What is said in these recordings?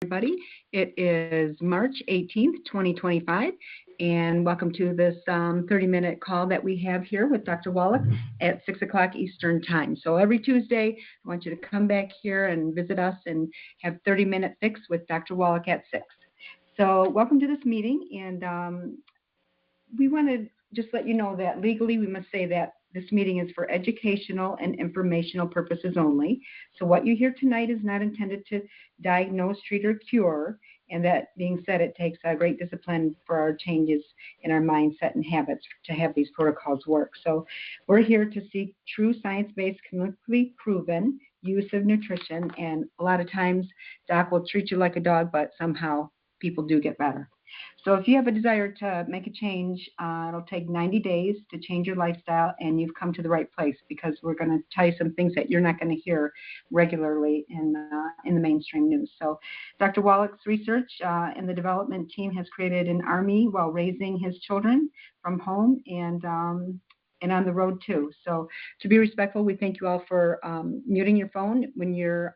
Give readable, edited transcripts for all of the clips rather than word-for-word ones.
everybody. It is March 18th, 2025, and welcome to this 30-minute call that we have here with Dr. Wallach at 6 o'clock Eastern Time. So every Tuesday, I want you to come back here and visit us and have 30-minute fix with Dr. Wallach at 6. So welcome to this meeting, and we want to just let you know that legally we must say that this meeting is for educational and informational purposes only. So what you hear tonight is not intended to diagnose, treat, or cure. And that being said, it takes a great discipline for our changes in our mindset and habits to have these protocols work. So we're here to seek true science-based, clinically proven use of nutrition. And a lot of times, doc will treat you like a dog, but somehow people do get better. So if you have a desire to make a change, it'll take 90 days to change your lifestyle, and you've come to the right place because we're going to tell you some things that you're not going to hear regularly in the mainstream news. So Dr. Wallach's research and the development team has created an army while raising his children from home and on the road too. So to be respectful, we thank you all for muting your phone. When you're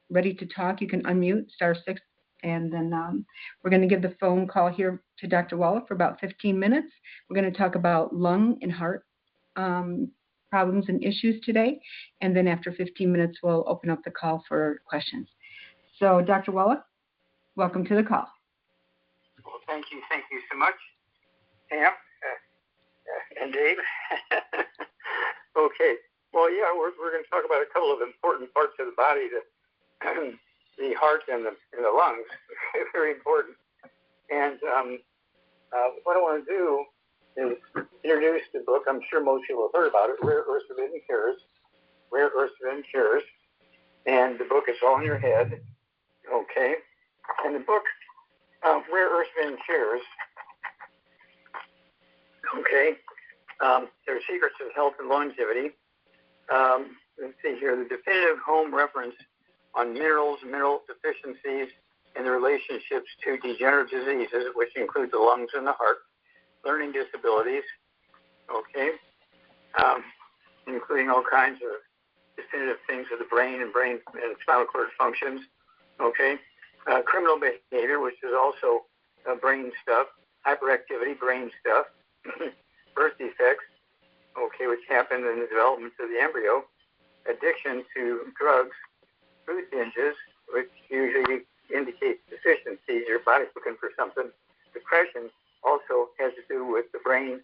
ready to talk, you can unmute *6. And then we're going to give the phone call here to Dr. Wallach for about 15 minutes. We're going to talk about lung and heart problems and issues today. And then after 15 minutes, we'll open up the call for questions. So, Dr. Wallach, welcome to the call. Well, thank you so much, Pam and Dave. Okay. Well, yeah, we're going to talk about a couple of important parts of the body that the heart and the lungs, very important. And what I want to do is introduce the book. I'm sure most people have heard about it, Rare Earths Forbidden Cures. Rare Earths Forbidden Cures. And the book is all in your head. Okay. And the book, Rare Earths Forbidden Cures, okay, there are secrets of health and longevity. Let's see here, the definitive home reference on minerals, mineral deficiencies, and the relationships to degenerative diseases, which include the lungs and the heart, learning disabilities, okay, including all kinds of definitive things of the brain and spinal cord functions, okay, criminal behavior, which is also brain stuff, hyperactivity, brain stuff, birth defects, okay, which happen in the development of the embryo, addiction to drugs, food binges, which usually indicates deficiencies, your body's looking for something. Depression also has to do with the brain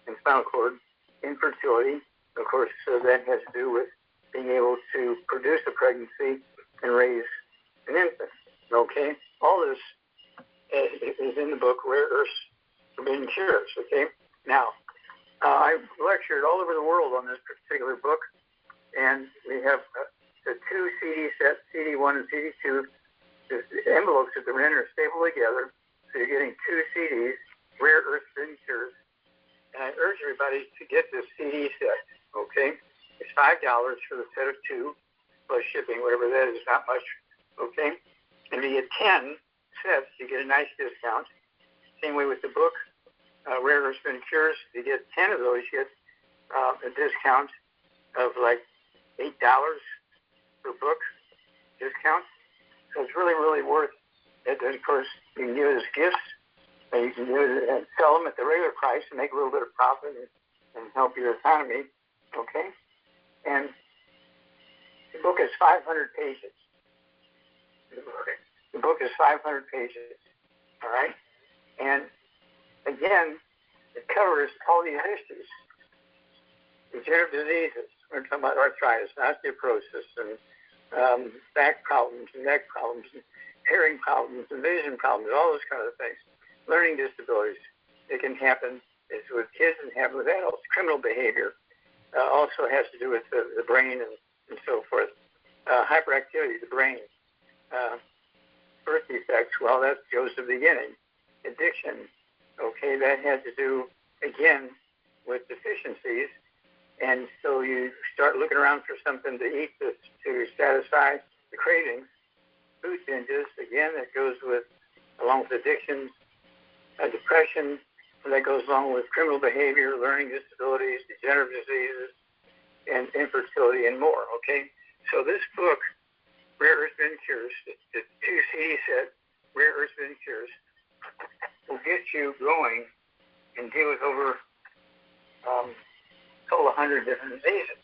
and spinal cord. Infertility, of course, that has to do with being able to produce a pregnancy and raise an infant. Okay? All this is in the book, Rare Earths Forbidden Cures. Okay? Now, I've lectured all over the world on this particular book, and we have the two CD sets, CD1 and CD2. The envelopes that they're in are stapled together, so you're getting two CDs, Rare Earths Forbidden Cures. And I urge everybody to get this CD set, okay? It's $5 for the set of two, plus shipping, whatever that is, not much, okay? And if you get 10 sets, you get a nice discount. Same way with the book, Rare Earths Forbidden Cures. If you get 10 of those, you get a discount of like $8 per book discount. So it's really, really worth it. And of course, you can give it as gifts, and you can give it and sell them at the regular price and make a little bit of profit and help your economy. Okay? And the book is 500 pages. The book is 500 pages. All right? And again, it covers all these issues. Degenerative diseases. We're talking about arthritis, osteoporosis, and back problems, and neck problems, and hearing problems, and vision problems, all those kind of things. Learning disabilities. It can happen. It's with kids and happen with adults. Criminal behavior also has to do with the brain and so forth. Hyperactivity, the brain. Birth defects, well, that goes to the beginning. Addiction, okay, that has to do, again, with deficiencies. And so you start looking around for something to eat to satisfy the cravings. Food binges, again, that goes along with addictions, depression, that goes along with criminal behavior, learning disabilities, degenerative diseases, and infertility, and more, okay? So this book Rare Earth Bin Cures, the 2 CD set, Rare Earth Bin Cures, will get you going and deal with over a couple of hundred different diseases.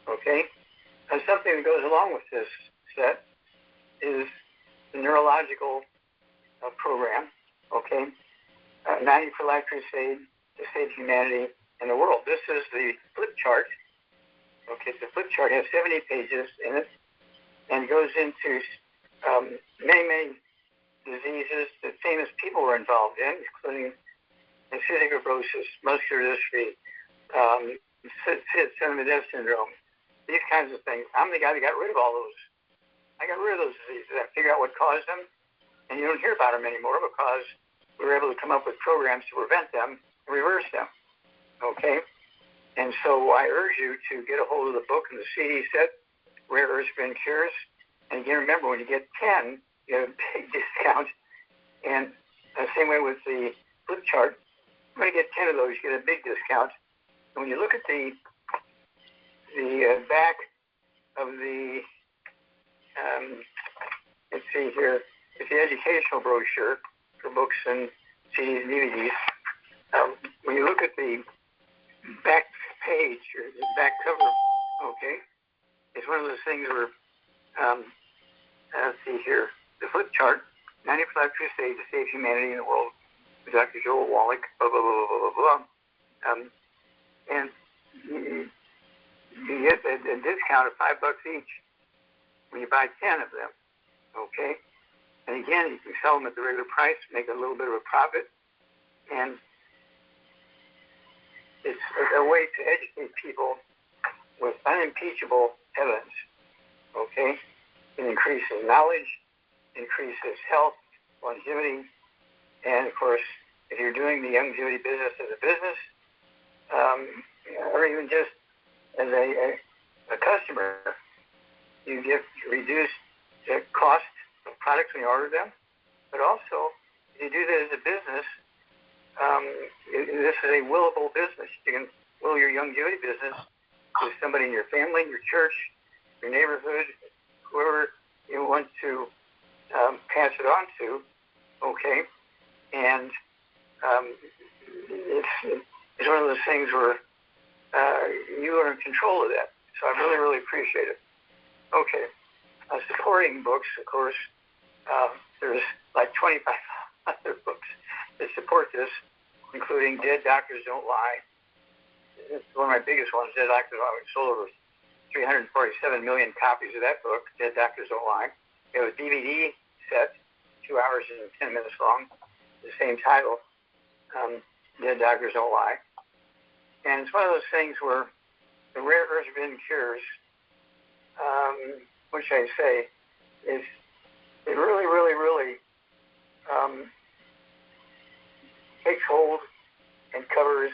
Okay? And something that goes along with this set is the neurological program. Okay? 90 for Life Crusade to save humanity and the world. This is the flip chart. Okay, the flip chart has 70 pages in it and goes into many diseases that famous people were involved in, including cystic fibrosis, muscular dystrophy, Sennenberg syndrome, these kinds of things. I'm the guy that got rid of all those. I got rid of those diseases. I figured out what caused them, and you don't hear about them anymore because we were able to come up with programs to prevent them and reverse them. Okay? And so I urge you to get a hold of the book and the CD set, Rare Earth Bin Cures. And again, remember, when you get 10, you get a big discount. And the same way with the flip chart, when you get 10 of those, you get a big discount. And when you look at the back of the, let's see here, it's the educational brochure for books and CDs and DVDs. When you look at the back page or the back cover, okay, it's one of those things where, let's see here, the flip chart, 95 Crusade to Save Humanity in the World, with Dr. Joel Wallach, blah, blah, blah, blah, blah, blah. And you get a discount of $5 each when you buy 10 of them, okay? And again, you can sell them at the regular price, make a little bit of a profit, and it's a way to educate people with unimpeachable evidence, okay? It increases knowledge, increases health, longevity, and of course, if you're doing the Youngevity business as a business, or even just as a customer, you get reduced cost of products when you order them, but also, if you do that as a business, this is a willable business. You can will your Youngevity business to somebody in your family, your church, your neighborhood, whoever you want to pass it on to, okay? And it's one of those things where you are in control of that. So I really, really appreciate it. Okay. Supporting books, of course, there's like 25 other books that support this, including Dead Doctors Don't Lie. It's one of my biggest ones, Dead Doctors Don't Lie. We sold over 347 million copies of that book, Dead Doctors Don't Lie. We have a DVD set, 2 hours and 10 minutes long, the same title, Dead Doctors Don't Lie. And it's one of those things where the Rare Earth Bin Cures, which I say, is it really, really, really takes hold and covers,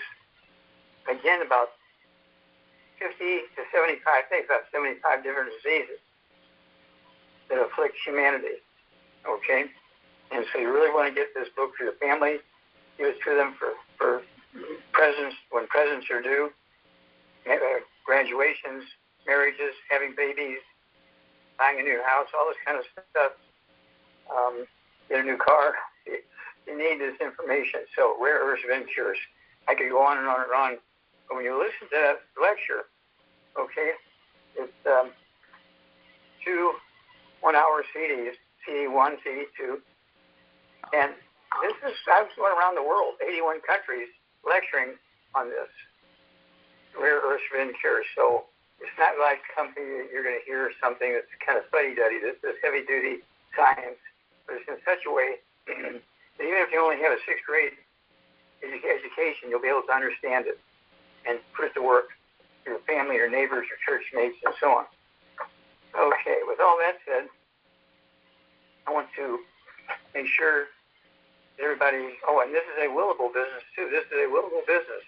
again, about 50 to 75, I think about 75 different diseases that afflict humanity, okay? And so you really want to get this book for your family, give it to them for presents, when presents are due, graduations, marriages, having babies, buying a new house, all this kind of stuff, get a new car. You need this information. So Rare Earth Bin Cures. I could go on and on and on. But when you listen to that lecture, okay, it's 2 1-hour CDs, CD1, CD2. And this is, I was going around the world, 81 countries, lecturing on this. Rare Earth Bin Cures. So it's not like something that you're going to hear something that's kind of fuddy-duddy. This is heavy-duty science, but it's in such a way that even if you only have a 6th grade education, you'll be able to understand it and put it to work for your family, your neighbors, your church mates, and so on. Okay, with all that said, I want to make sure that everybody, and this is a willable business too. This is a willable business.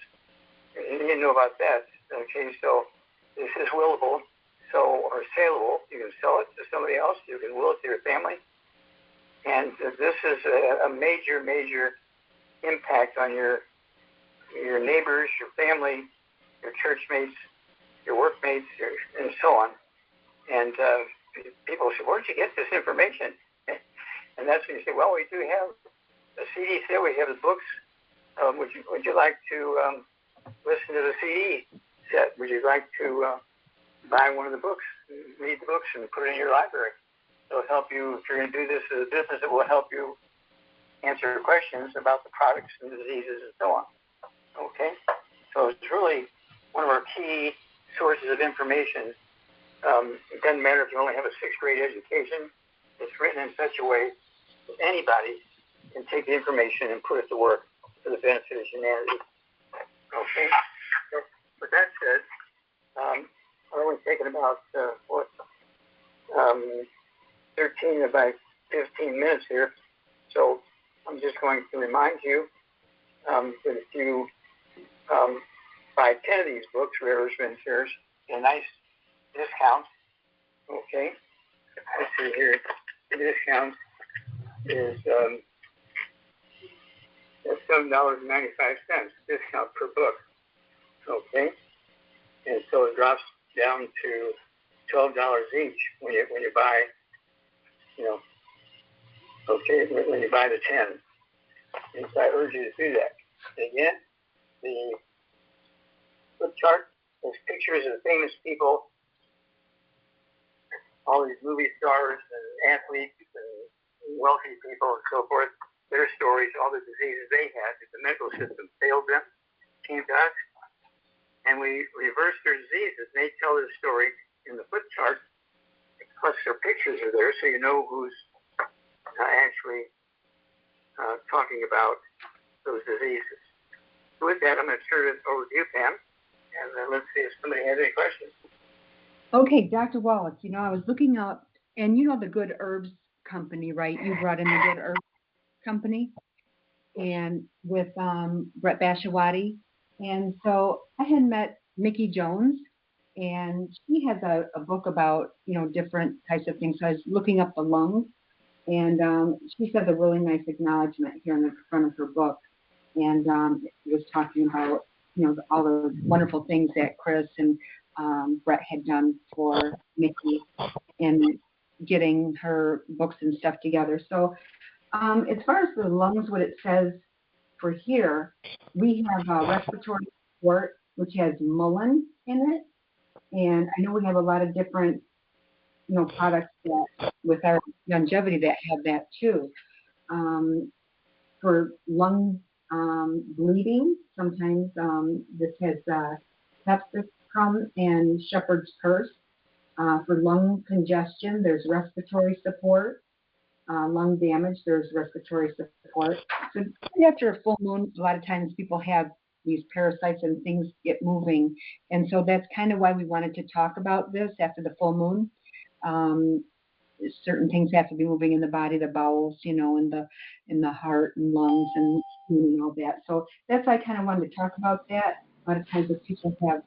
You didn't know about that. Okay, so this is willable, or saleable. You can sell it to somebody else. You can will it to your family. And this is a major, major impact on your neighbors, your family, your church mates, your workmates, and so on. And people say, where'd you get this information? And that's when you say, well, we do have a CD set. We have the books. Would you like to listen to the CD set? Would you like to buy one of the books, read the books, and put it in your library? It'll help you, if you're going to do this as a business, it will help you answer questions about the products and diseases and so on. Okay? So it's really one of our key sources of information. It doesn't matter if you only have a sixth grade education. It's written in such a way that anybody can take the information and put it to work for the benefit of humanity. Okay? So with that said, I've only taken about 13 of my 15 minutes here. So I'm just going to remind you that if you buy 10 of these books, Rare Spin Shares, a nice discount. Okay? Let's see here. The discount is $7.95 discount per book. Okay? And so it drops down to $12 each when you buy, when you buy the 10. And so I urge you to do that. Again, the flip chart is pictures of famous people, all these movie stars and athletes and wealthy people and so forth, their stories, all the diseases they had, that the medical system failed them, came to us, and we reversed their diseases. And they tell their story in the flip chart, plus their pictures are there, so you know who's actually talking about those diseases. So with that, I'm going to turn it over to you, Pam, and let's see if somebody has any questions. Okay, Dr. Wallach, I was looking up, and the Good Herbs Company, right? You brought in the Good Herbs Company, and with Brett Bashawati. And so I had met Mickey Jones, and she has a book about, different types of things. So I was looking up the lungs, and she said a really nice acknowledgement here in the front of her book. And it was talking about, all the wonderful things that Chris and Brett had done for Mickey in getting her books and stuff together. So as far as the lungs, what it says for here, we have respiratory support, which has mullein in it. And I know we have a lot of different, products that with our longevity that have that too. For lung bleeding, sometimes this has capsicum and shepherd's purse. For lung congestion, there's respiratory support. Lung damage, there's respiratory support. So after a full moon, a lot of times people have these parasites and things get moving. And so that's kind of why we wanted to talk about this after the full moon. Certain things have to be moving in the body, the bowels, in the heart and lungs and all that. So that's why I kind of wanted to talk about that. A lot of times if people have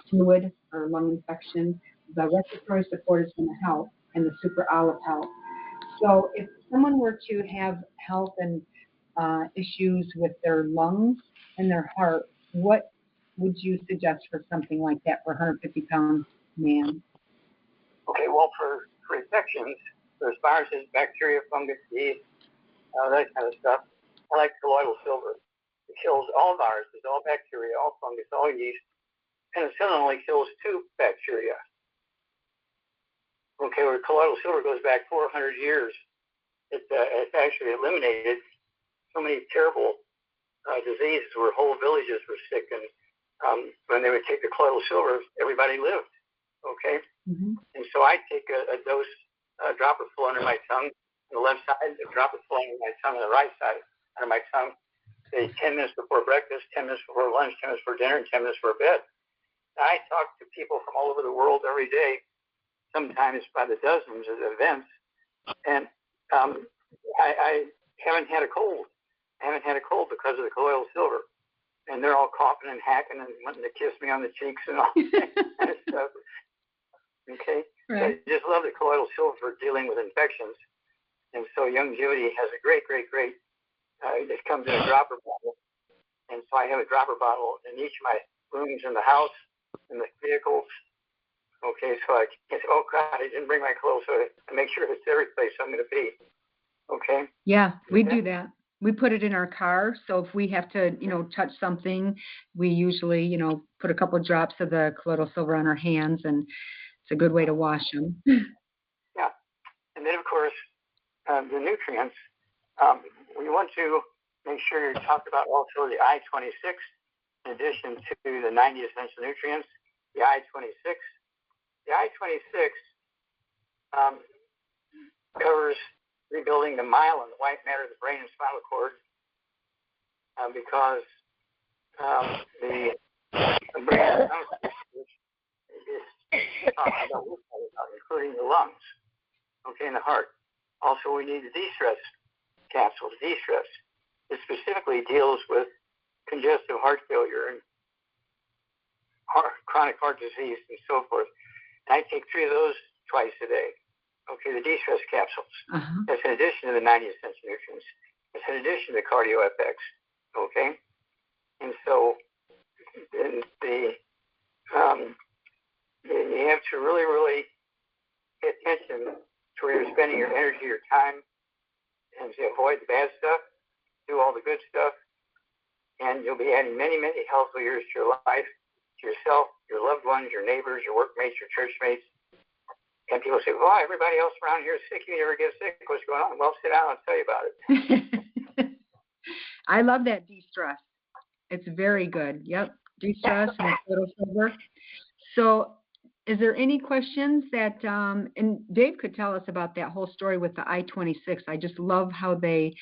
fluid or lung infection, the respiratory support is going to help, and the super olive help. So if someone were to have health and issues with their lungs and their heart, what would you suggest for something like that for a 150-pound man? Okay, well, for infections, there's viruses, bacteria, fungus, yeast, that kind of stuff. I like colloidal silver. It kills all viruses, all bacteria, all fungus, all yeast. Penicillin only kills 2 bacteria. Okay, where colloidal silver goes back 400 years. It's actually eliminated so many terrible diseases where whole villages were sick, and when they would take the colloidal silver, everybody lived. Okay, And so I take a dose, a dropper full under my tongue on the left side, a dropper full under my tongue on the right side under my tongue. Say 10 minutes before breakfast, 10 minutes before lunch, 10 minutes before dinner, and 10 minutes before bed. I talk to people from all over the world every day, sometimes by the dozens at events, and I haven't had a cold. I haven't had a cold because of the colloidal silver. And they're all coughing and hacking and wanting to kiss me on the cheeks and all that kind of stuff. Okay? Right. So I just love the colloidal silver for dealing with infections. And so Youngevity has a great, it comes in a dropper bottle. And so I have a dropper bottle in each of my rooms in the house, in the vehicles, Okay, so I can't say, oh God, I didn't bring my clothes, so I make sure it's every place I'm going to be. Okay. Yeah, we do that. We put it in our car, so if we have to, touch something, we usually, put a couple of drops of the colloidal silver on our hands, and it's a good way to wash them. Yeah, and then of course, the nutrients. We want to make sure you talk about also the I-26, in addition to the 90 essential nutrients. The I-26. The I-26 covers rebuilding the myelin, the white matter of the brain and spinal cord, because the brain is talking about including the lungs, okay, and the heart. Also, we need the de-stress capsule. The de-stress. It specifically deals with congestive heart failure and chronic heart disease and so forth. And I take 3 of those twice a day. Okay, the de-stress capsules. That's in addition to the 90 essential nutrients. It's in addition to the cardio FX. Okay, and so you have to really, really pay attention to where you're spending your energy, your time, and to avoid the bad stuff, do all the good stuff, and you'll be adding many, many healthful years to your life, to yourself, your loved ones, your neighbors, your workmates, your church mates. And people say, well, everybody else around here is sick. You never get sick. What's going on? Well, sit down and I'll tell you about it. I love that de-stress. It's very good. Yep, de-stress and little silver. So is there any questions that, and Dave could tell us about that whole story with the I-26. I just love how they,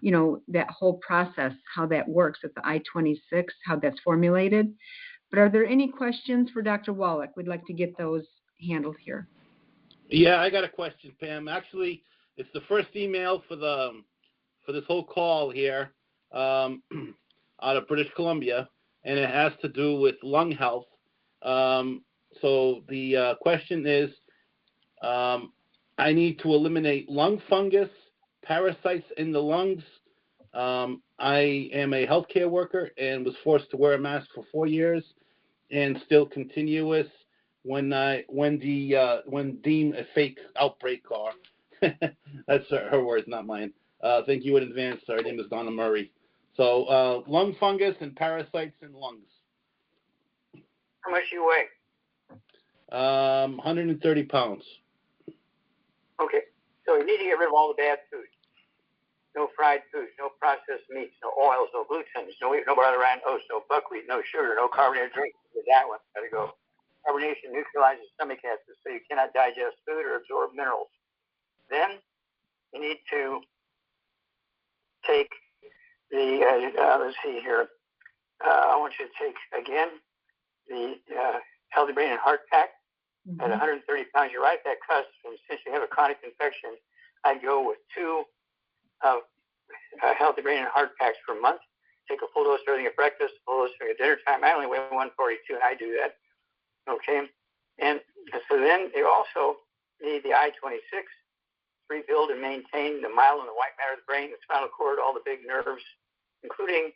that whole process, how that works with the I-26, how that's formulated. But are there any questions for Dr. Wallach? We'd like to get those handled here. Yeah, I got a question, Pam. Actually, it's the first email for this whole call here out of British Columbia, and it has to do with lung health. So the question is, I need to eliminate lung fungus, parasites in the lungs. I am a healthcare worker and was forced to wear a mask for 4 years, and still continuous when deemed a fake outbreak car. That's her words, not mine. Thank you in advance. Her name is Donna Murray. So lung fungus and parasites in lungs. How much do you weigh? 130 pounds. Okay, so you need to get rid of all the bad foods. No fried foods, no processed meats, no oils, no glutens, no butter and oats, no buckwheat, no sugar, no carbonated drinks. That one got to go. Carbonation neutralizes stomach acids, so you cannot digest food or absorb minerals. Then you need to take the, let's see here, I want you to take, again, the Healthy Brain and Heart Pack at 130 pounds. You're right at that cusp, and since you have a chronic infection, I'd go with 2 Healthy Brain and Heart Packs per month. Take a full dose during your breakfast, a full dose during your dinner time. I only weigh 142, and I do that. Okay, and so then you also need the I-26 to rebuild and maintain the myelin, the white matter of the brain, the spinal cord, all the big nerves, including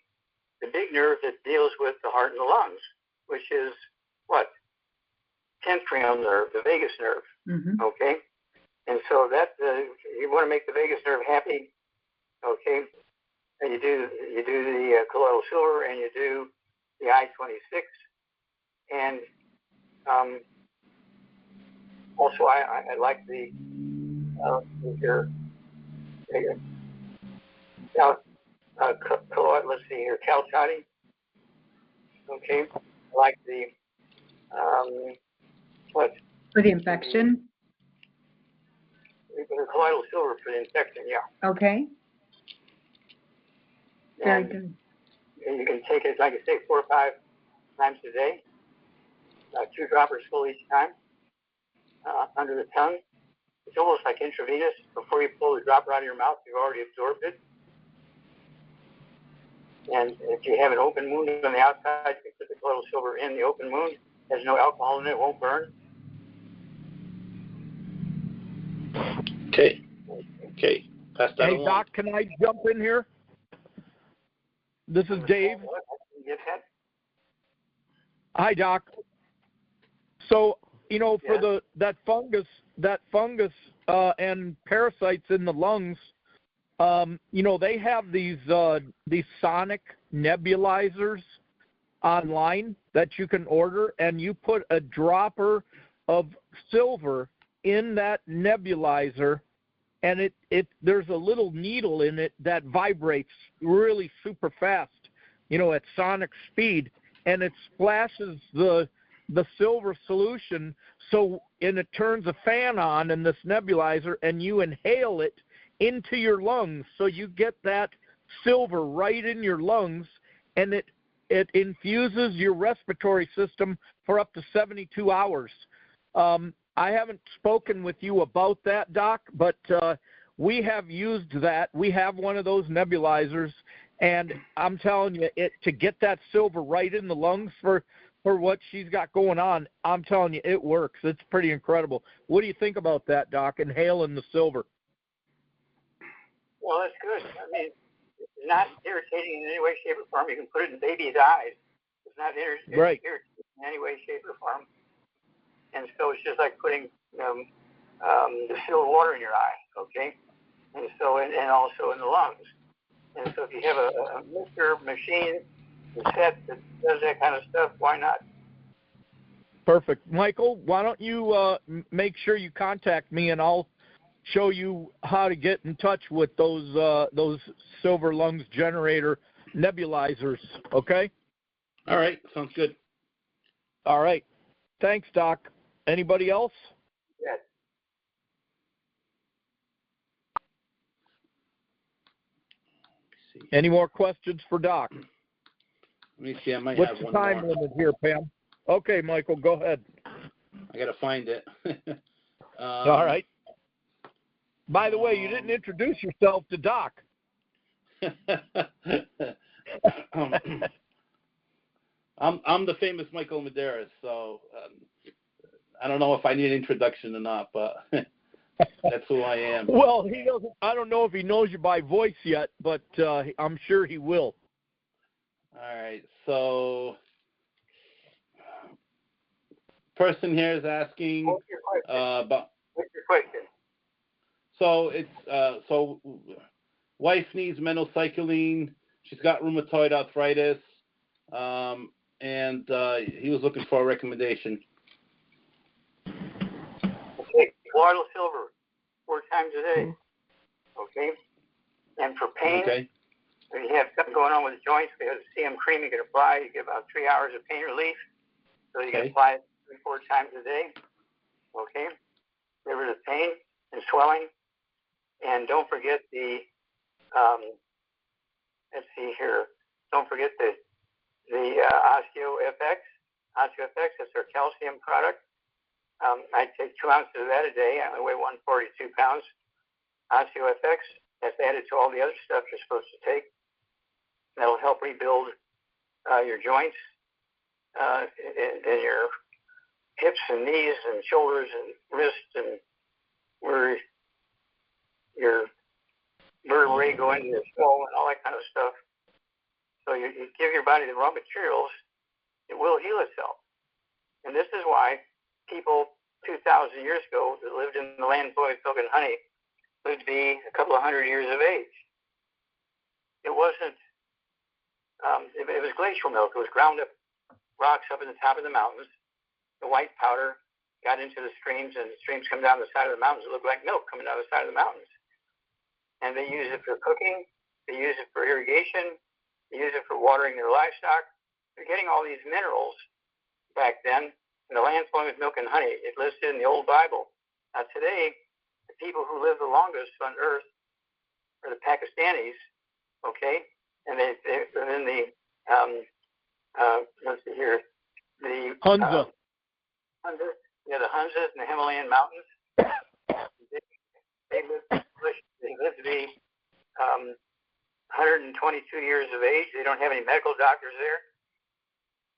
the big nerve that deals with the heart and the lungs, which is what? 10th cranial nerve, the vagus nerve. Okay, and so that you want to make the vagus nerve happy. Okay, and you do the colloidal silver, and you do the I-26, and also I like the colloid. Let's see here, calcite. Okay, I like the what? For the infection. The colloidal silver for the infection, yeah. Okay. Very good. And you can take it, like I say, 4 or 5 times a day. 2 droppers full each time under the tongue. It's almost like intravenous. Before you pull the dropper out of your mouth, you've already absorbed it. And if you have an open wound on the outside, you put the colloidal silver in the open wound. There's no alcohol in it. It won't burn. Okay. Pass that along. Hey, Doc, can I jump in here? This is Dave. Yes, Hi, Doc. So you know, for that fungus and parasites in the lungs, you know, they have these sonic nebulizers online that you can order, and you put a dropper of silver in that nebulizer, and there's a little needle in it that vibrates really super fast, you know, at sonic speed, and it splashes the silver solution, and it turns a fan on in this nebulizer, and you inhale it into your lungs, so you get that silver right in your lungs, and it infuses your respiratory system for up to 72 hours. I haven't spoken with you about that, Doc, but we have used that. We have one of those nebulizers, and I'm telling you, to get that silver right in the lungs for what she's got going on, I'm telling you, it works. It's pretty incredible. What do you think about that, Doc, inhaling the silver? Well, that's good. I mean, it's not irritating in any way, shape, or form. You can put it in baby's eyes. It's not irritating in any way, shape, or form. And so it's just like putting distilled water in your eye, okay? And so, and also in the lungs. And so if you have a mixer machine, a set that does that kind of stuff, why not? Perfect. Michael, why don't you make sure you contact me, and I'll show you how to get in touch with those silver lungs generator nebulizers, okay? All right, sounds good. All right. Thanks, Doc. Anybody else? Yes. Any more questions for Doc? Let me see. I might What's have the one time more. limit here, Pam? Okay, Michael, go ahead. I got to find it. All right. By the way, you didn't introduce yourself to Doc. I'm the famous Michael Medeiros, so I don't know if I need an introduction or not, but that's who I am. Well, he doesn't. I don't know if he knows you by voice yet, but I'm sure he will. All right. So, person here is asking about. What's your question? So it's wife needs minocycline. She's got rheumatoid arthritis, and he was looking for a recommendation. Okay, colloidal silver 4 times a day. Okay, and for pain, if you have something going on with the joints, we have a CM cream you can apply. You get about 3 hours of pain relief, so you can apply it 3-4 times a day. Okay, get rid of pain and swelling. And don't forget the, let's see here, don't forget the OsteoFX. OsteoFX, that's our calcium product. I take 2 ounces of that a day. I weigh 142 pounds. OsteoFX, that's added to all the other stuff you're supposed to take. That'll help rebuild your joints and your hips and knees and shoulders and wrists and where your vertebrae go into your skull and all that kind of stuff. So you give your body the raw materials, it will heal itself. And this is why people 2,000 years ago that lived in the land flowing with milk and honey lived to be a couple of 100 years of age. It wasn't, it was glacial milk. It was ground up rocks up in the top of the mountains. The white powder got into the streams, and the streams come down the side of the mountains. It looked like milk coming down the side of the mountains. And they use it for cooking. They use it for irrigation. They use it for watering their livestock. They're getting all these minerals back then in the land flowing with milk and honey. It listed in the old Bible. Now today, the people who live the longest on earth are the Pakistanis, okay? And they're in the, let's see here, the Hunza. Yeah, the Hunzas and the Himalayan mountains. They live to be 122 years of age. They don't have any medical doctors there.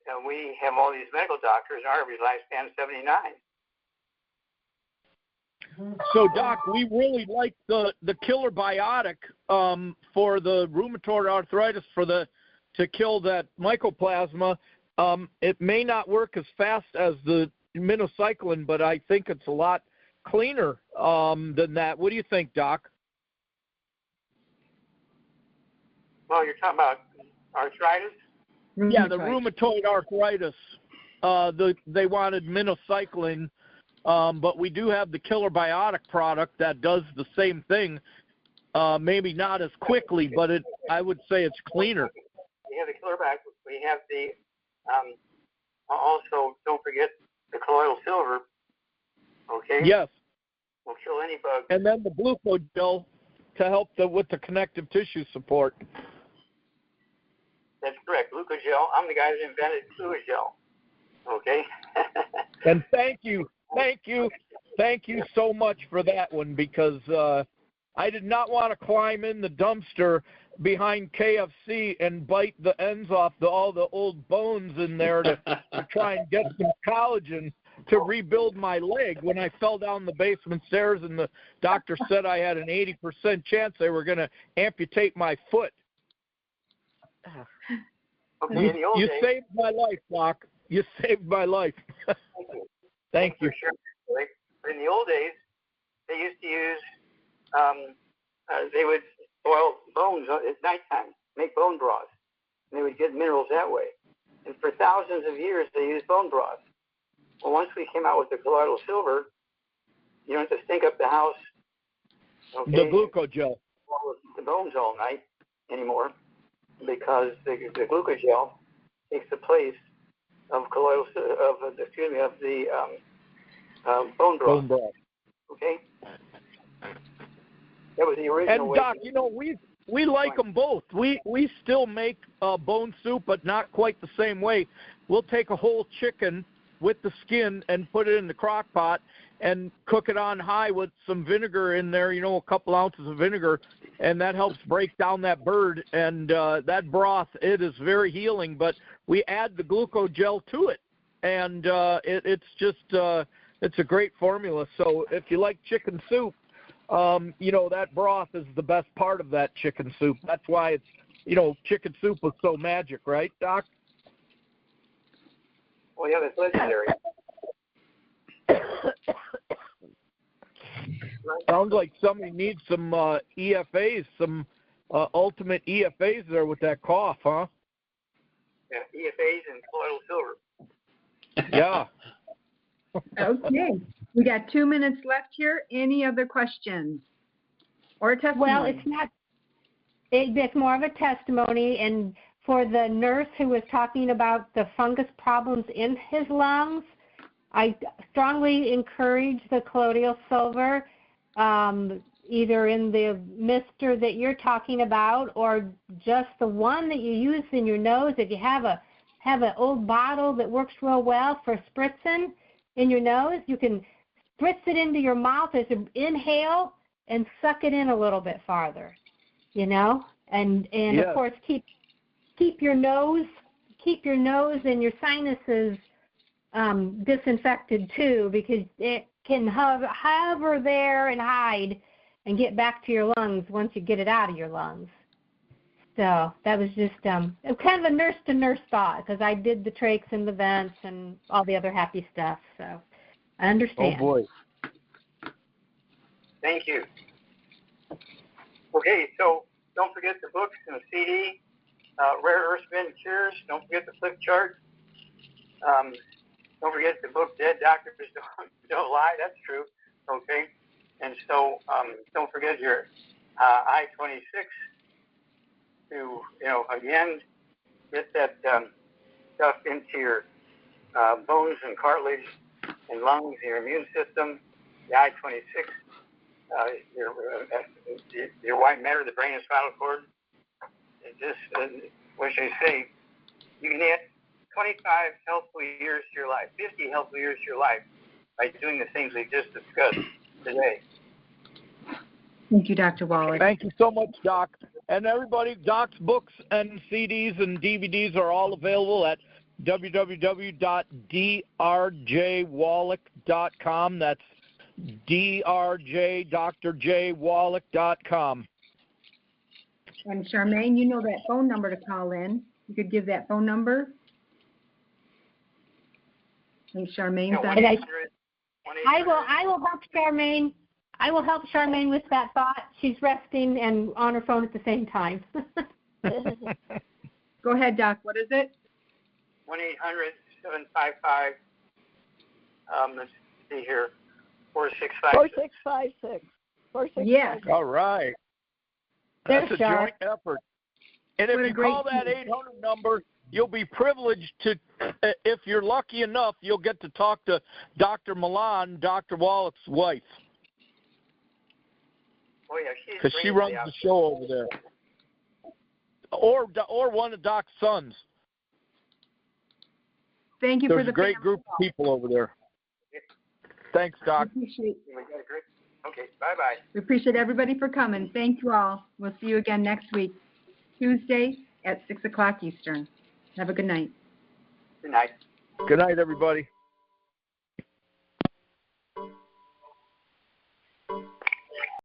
And we have all these medical doctors, and our average lifespan is 79. So, Doc, we really like the killer biotic for the rheumatoid arthritis to kill that mycoplasma. It may not work as fast as the minocycline, but I think it's a lot cleaner than that. What do you think, Doc? Well, you're talking about arthritis? Yeah, the rheumatoid arthritis. They wanted minocycline, but we do have the Killer Biotic product that does the same thing. Maybe not as quickly, but I would say it's cleaner. We have the Killer Biotic. We have the also, don't forget the colloidal silver. Okay. Yes. Will kill any bug. And then the glucogel to help with the connective tissue support. That's correct. Glucogel. I'm the guy that invented Glucogel. Okay. And thank you so much for that one, because I did not want to climb in the dumpster behind KFC and bite the ends off all the old bones in there to try and get some collagen to rebuild my leg when I fell down the basement stairs and the doctor said I had an 80% chance they were going to amputate my foot. Okay, you saved my life, Doc. You saved my life. Thank you. For sure. But in the old days, they used to use, they would boil bones at nighttime, make bone broth. And they would get minerals that way. And for thousands of years, they used bone broth. Well, once we came out with the colloidal silver, you don't have to stink up the house. Okay, the glucogel. The bones all night anymore, because the glucogel takes the place of colloidal of the bone broth. Bone broth. Okay. That was the original. And way. Doc, we like them both. We still make bone soup, but not quite the same way. We'll take a whole chicken with the skin and put it in the crock pot and cook it on high with some vinegar in there, a couple ounces of vinegar, and that helps break down that bird. And that broth, it is very healing, but we add the glucogel to it, and it's just it's a great formula. So if you like chicken soup, that broth is the best part of that chicken soup. That's why it's, chicken soup was so magic, right, Doc? Well, yeah, that's legendary. Sounds like somebody needs some EFAs, some ultimate EFAs there with that cough, huh? Yeah, EFAs and colloidal silver. Yeah. Okay. We got 2 minutes left here. Any other questions or a testimony? Well, it's more of a testimony. And for the nurse who was talking about the fungus problems in his lungs, I strongly encourage the colloidal silver, either in the mister that you're talking about or just the one that you use in your nose. If you have an old bottle that works real well for spritzing in your nose, you can spritz it into your mouth as you inhale and suck it in a little bit farther, and Yes. Of course keep your nose and your sinuses disinfected too, because it can hover there and hide and get back to your lungs once you get it out of your lungs. So that was just kind of a nurse-to-nurse thought, because I did the trachs and the vents and all the other happy stuff. So I understand. Oh, boy. Thank you. Okay, so don't forget the books and the CD, Rare Earth Spin Cures. Don't forget the flip chart. Don't forget the book Dead Doctors Don't Lie. That's true. Okay. And so don't forget your I-26 to, again, get that stuff into your bones and cartilage and lungs and your immune system. The I-26, your white matter, the brain and spinal cord. What should I say? You can add 25 healthful years to your life, 50 healthful years to your life by doing the things we just discussed today. Thank you, Dr. Wallach. Thank you so much, Doc. And everybody, Doc's books and CDs and DVDs are all available at www.drjwallach.com. That's drjwallach.com. And Charmaine, you know that phone number to call in. You could give that phone number. think Charmaine's Yeah, on. And I 1-800. will help Charmaine. I will help Charmaine with that thought. She's resting and on her phone at the same time. Go ahead, Doc. What is it? 1-800-755. Let's see here. 4656. 4656. 4656. Yes. All right. That's There's a Char. joint effort. And What if a you great call that team. 800 number, you'll be privileged to, if you're lucky enough, you'll get to talk to Dr. Milan, Dr. Wallach's wife, Oh, yeah, she's because she great. runs the show over there. Or one of Doc's sons. Thank you There's for the a great family group of call. people over there. Thanks, Doc. We appreciate, Okay, bye-bye. we appreciate everybody for coming. Thank you all. We'll see you again next week, Tuesday at 6 o'clock Eastern. Have a good night. Good night. Good night, everybody.